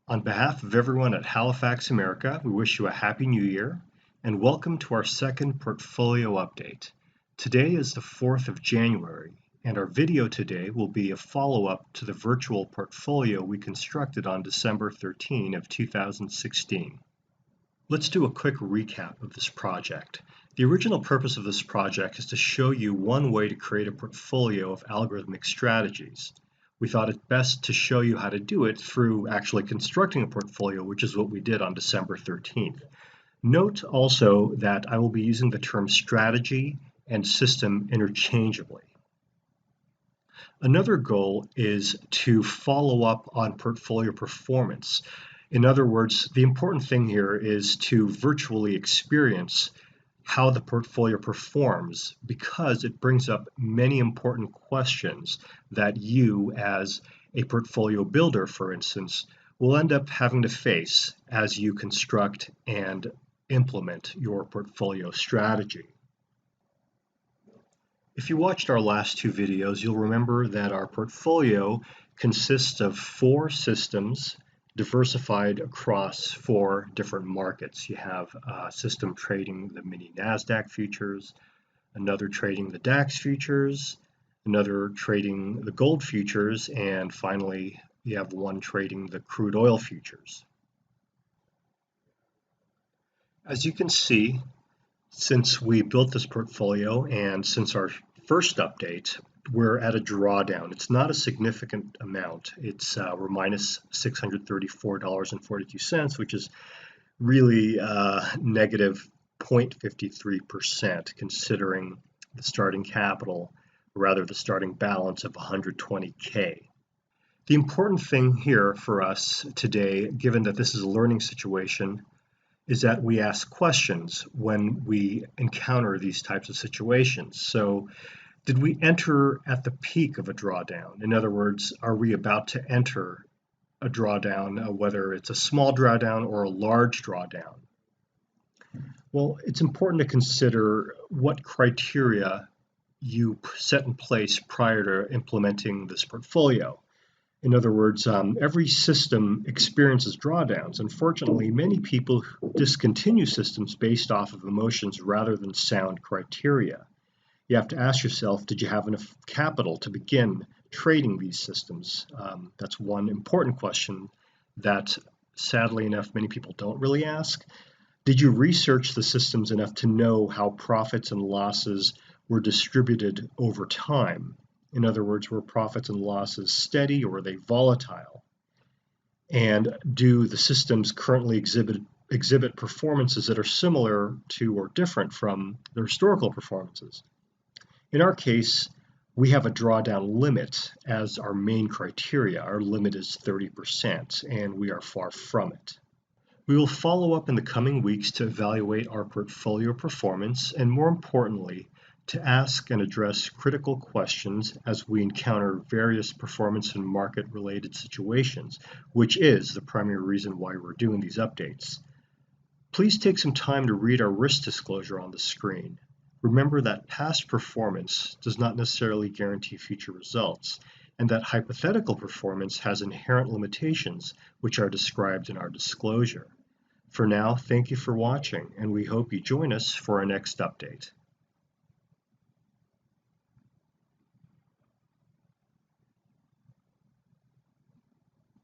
On behalf of everyone at Halifax, America, we wish you a Happy New Year and welcome to our second portfolio update. Today is the 4th of January, and our video today will be a follow-up to the virtual portfolio we constructed on December 13 of 2016. Let's do a quick recap of this project. The original purpose of this project is to show you one way to create a portfolio of algorithmic strategies. We thought it best to show you how to do it through actually constructing a portfolio, which is what we did on December 13th. Note also that I will be using the term strategy and system interchangeably. Another goal is to follow up on portfolio performance. In other words, the important thing here is to virtually experience how the portfolio performs, because it brings up many important questions that you, as a portfolio builder, for instance, will end up having to face as you construct and implement your portfolio strategy. If you watched our last two videos, you'll remember that our portfolio consists of 4 systems diversified across 4 different markets. You have a system trading the mini NASDAQ futures, another trading the DAX futures, another trading the gold futures, and finally you have one trading the crude oil futures. As you can see, since we built this portfolio and since our first update, we're at a drawdown. It's not a significant amount. We're minus $634.42, which is really negative 0.53% considering the starting capital, or rather the starting balance of 120K. The important thing here for us today, given that this is a learning situation, is that we ask questions when we encounter these types of situations. So, did we enter at the peak of a drawdown? In other words, are we about to enter a drawdown, whether it's a small drawdown or a large drawdown? Well, it's important to consider what criteria you set in place prior to implementing this portfolio. In other words, every system experiences drawdowns. Unfortunately, many people discontinue systems based off of emotions rather than sound criteria. You have to ask yourself, did you have enough capital to begin trading these systems? That's one important question that, sadly enough, many people don't really ask. Did you research the systems enough to know how profits and losses were distributed over time? In other words, were profits and losses steady or were they volatile? And do the systems currently exhibit performances that are similar to or different from their historical performances? In our case, we have a drawdown limit as our main criteria. Our limit is 30%, and we are far from it. We will follow up in the coming weeks to evaluate our portfolio performance and, more importantly, to ask and address critical questions as we encounter various performance and market-related situations, which is the primary reason why we're doing these updates. Please take some time to read our risk disclosure on the screen. Remember that past performance does not necessarily guarantee future results, and that hypothetical performance has inherent limitations, which are described in our disclosure. For now, thank you for watching, and we hope you join us for our next update.